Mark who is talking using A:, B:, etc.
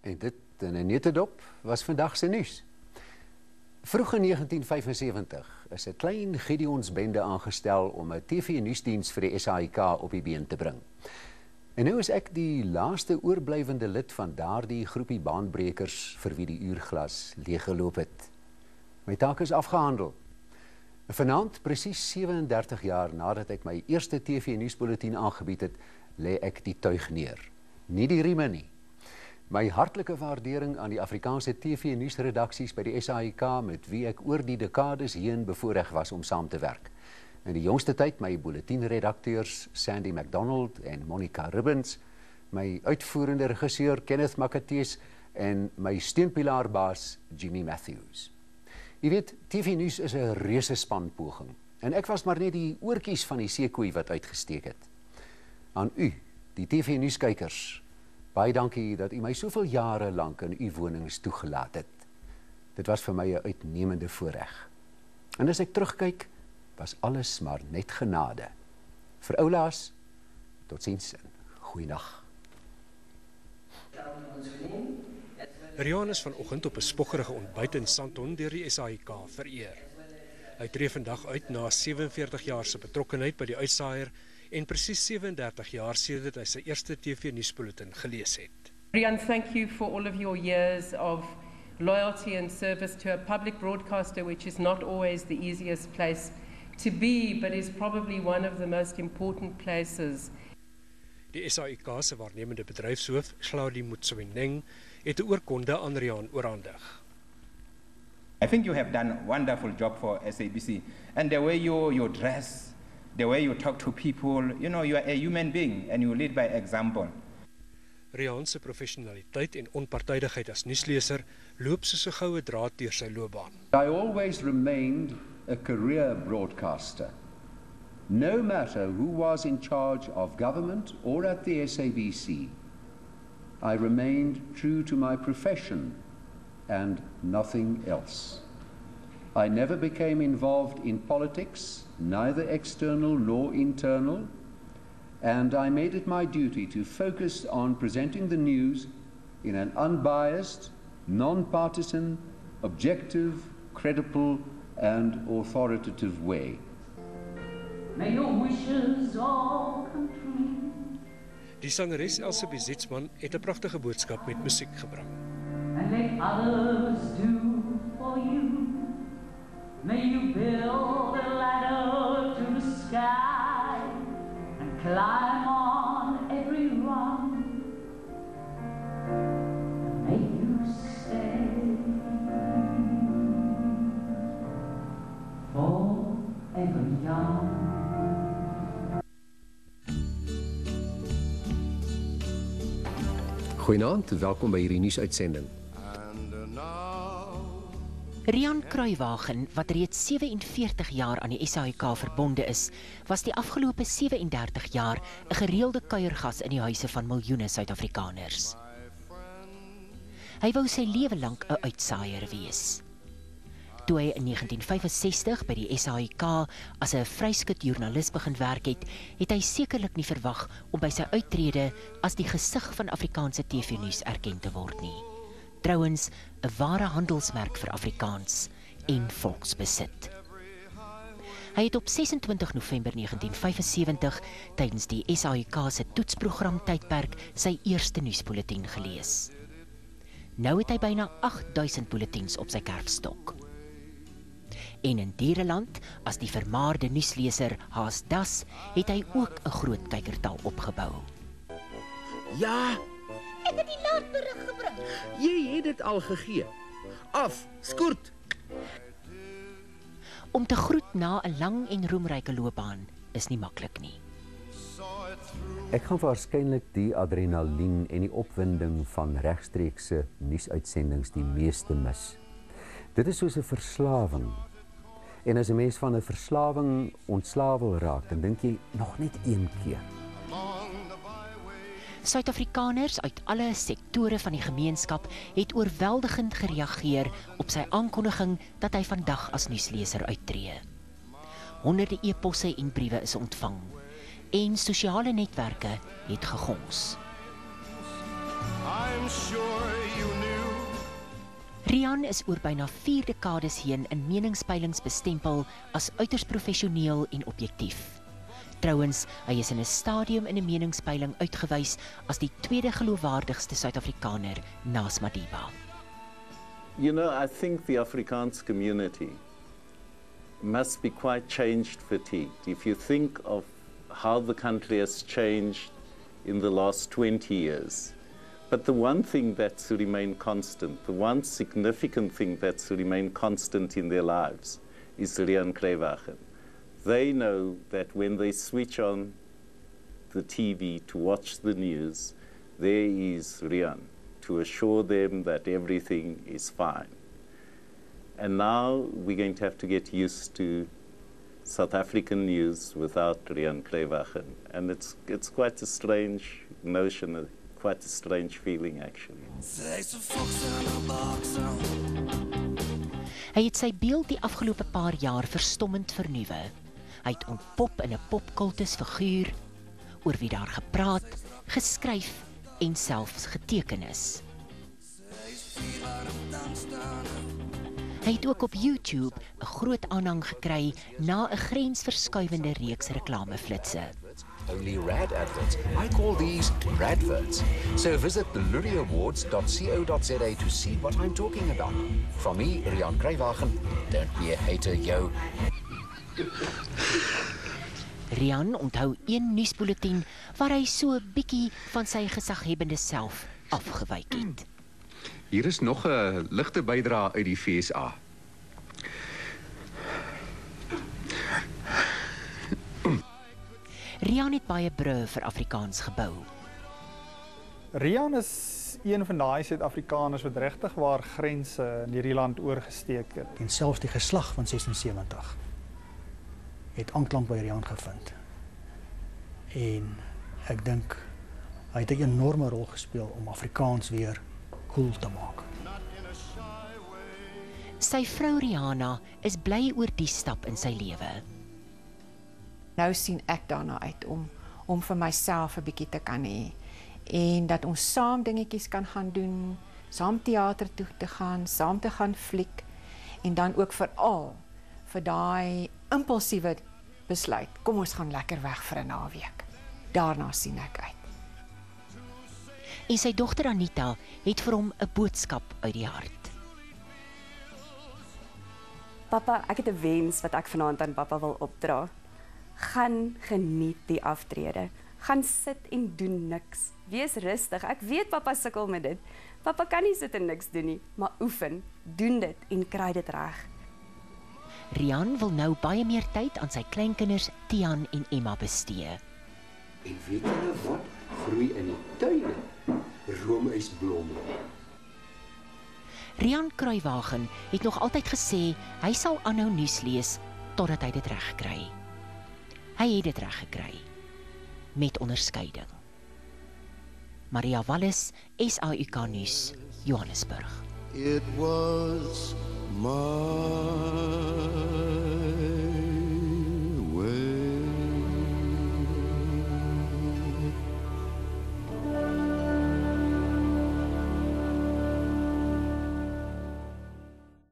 A: En dit in 'n netedop was vandag se nuus. Vroeg in 1975 is 'n klein Gideonsbende aangestel om 'n TV-nuusdiens vir die SAIK op die been te bring. En nou is ek die laaste oorblywende lid van daardie groepie baanbrekers vir wie die uurglas leeggeloop het. My taak is afgehandel. Vanaand, presies 37 jaar nadat ek my eerste TV-nuusbulletin aangebied het, lê ek die tuig neer. Nie die rieme nie. My hartlike waardering aan die Afrikaanse TV-nuusredaksies by die SAIK met wie ek oor die dekades heen bevoorreg was om saam te werk. In die jongste tyd my bulletinredakteurs Sandy MacDonald en Monica Ribbons, my uitvoerende regisseur Kenneth Makatees en my steunpilaarbaas Jimmy Matthews. Jy weet, TV-nuus is 'n reuse spanpoging en ek was maar net die oortjies van die seekoei wat uitgesteek het. Aan u, die TV-nuuskykers, baie dankie dat u my soveel jare lank in u wonings toegelaat het. Dit was vir my 'n uitnemende voorreg. En as ek terugkyk, was alles maar net genade. Vir oulaas, totsiens en goeienaand.
B: Riaan is vanoggend op 'n spoggerige ontbyt in Sandton deur die SAIK vereer. Hy tree vandag uit na 47 jaar se betrokkenheid by die uitsaaier en presies 37 jaar sedert hy sy eerste TV-nuusbulletin gelees het.
C: Riaan, thank you for all of your years of loyalty and service to a public broadcaster, which is not always the easiest place to be, but is probably one of the most important places.
B: Die SAIK se waarnemende bedryfshoof, Claudie Motsoeneng, het 'n oorkonde aan Riaan oorhandig.
D: I think you have done a wonderful job for SABC, and the way you dress, the way you talk to people, you know, you are a human being and you lead by example.
B: Riaan se professionaliteit en onpartydigheid as nuusleser loop soos 'n goue draad deur sy loopbaan.
E: I always remained a career broadcaster. No matter who was in charge of government or at the SABC, I remained true to my profession and nothing else. I never became involved in politics, neither external nor internal, and I made it my duty to focus on presenting the news in an unbiased, non-partisan, objective, credible, and authoritative way.
F: May your wishes all come true.
B: Die sangeres Else Bizitzman het 'n pragtige boodskap met musiek gebring.
F: And let others do for you. May you build a ladder to the sky and climb on every rung. May you stay forever young.
A: Goeienaand, welkom by hierdie nuusuitsending.
G: Riaan Cruywagen, wat reeds 47 jaar aan die SAIK verbonde is, was die afgelope 37 jaar 'n gereelde kuiergas in die huise van miljoene Suid-Afrikaners. Hy wou sy lewe lank 'n uitsaaier wees. Toe hy in 1965 by die SAIK as 'n vryskut joernalis begin werk het, het hy sekerlik nie verwag om by sy uittrede as die gesig van Afrikaanse TV-nuus erken te word nie. Trouwens, 'n ware handelsmerk vir Afrikaans en volksbesit. Hy het op 26 November 1975 tydens die SAIK se toetsprogram tydperk sy eerste nuusbulletin gelees. Nou het hy byna 8000 bulletins op sy kerfstok. En in Diereland, as die vermaarde nuusleser Haas Das, het hy ook 'n groot kykertal opgebou.
H: Ja,
I: ek het die laatberig gebring.
H: jy het dit al gegee. Af, skoort.
G: Om te groet na 'n lang en roemryke loopbaan is nie maklik nie.
A: Ek gaan waarskynlik die adrenalien en die opwinding van regstreekse nuusuitsendings die meeste mis. Dit is soos 'n verslawing. En as 'n mens van 'n verslawing ontslae wil raak, dan dink jy nog net een keer.
G: Suid-Afrikaners uit alle sektore van die gemeenskap het oorweldigend gereageer op sy aankondiging dat hy vandag as nuusleser uittreë. Honderde e-posse en briewe is ontvang en sosiale netwerke het gegons. Riaan is oor byna 4 dekades heen in meningspeilings bestempel as uiters professioneel en objektief. Trouwens, hy is in 'n stadium in 'n meningspeiling uitgewys as die tweede geloofwaardigste Suid-Afrikaner na Madiba.
J: You know, I think the Afrikaans community must be quite changed fatigued. If you think of how the country has changed in the last 20 years, but the one thing that's remained constant, the one significant thing that's remained constant in their lives is Riaan Cruywagen. They know that when they switch on the TV to watch the news, there is Riaan to assure them that everything is fine. And now we're going to have to get used to South African news without Riaan Cruywagen. And it's quite a strange notion, quite a strange feeling actually.
G: Hy het sy beeld die afgelope paar jaar verstommend vernuwe. Hy het ontpop in 'n popkultus figuur, oor wie daar gepraat, geskryf en selfs geteken is. Hy het ook op YouTube 'n groot aanhang gekry na 'n grensverskuivende reeks reklameflitse.
A: Only rad adverts. I call these radverts. So visit thelurieawards.co.za to see what I'm talking about. From me, Riaan Cruywagen, don't be a hater, yo.
G: Riaan onthou een nuusbulletin waar hy so 'n bietjie van sy gesaghebende self afgewyk het.
K: Hier is nog 'n ligte bydrae uit die FSA.
G: Riaan het baie brûe vir Afrikaans gebou.
L: Riaan is een van daai Suid-Afrikaners wat regtig waar grense in hierdie land oorgesteek het.
M: En selfs die geslag van 76 het aanklank by Riaan gevind. En ek dink hy het 'n enorme rol gespeel om Afrikaans weer cool te maak.
G: Sy vrou Rihanna is bly oor die stap in sy lewe.
N: Nou sien ek daarna uit om vir myself 'n bietjie te kan hê en dat ons saam dingetjies kan gaan doen, saam teater toe te gaan, saam te gaan fliek en dan ook veral vir daai impulsiewe besluit, kom ons gaan lekker weg vir 'n naweek. Daarna sien ek uit.
G: En sy dogter Anita het vir hom 'n boodskap uit die hart.
O: Papa, ek het 'n wens wat ek vanaand aan pappa wil opdra. Gaan geniet die aftrede. Gaan sit en doen niks. Wees rustig. Ek weet pappa sukkel met dit. Pappa kan nie sit en niks doen nie, maar oefen, doen dit en kry dit reg.
G: Riaan wil nou baie meer tyd aan sy kleinkinders Tian en Emma bestee.
E: En weet julle wat groei in die tuine? Roomysblomme.
G: Riaan Cruywagen het nog altyd gesê hy sal aanhou nuus lees totdat hy dit reg kry. Hy het dit reg gekry met onderskeiding. Maria Wallis, SAUK nuus, Johannesburg.
P: It was my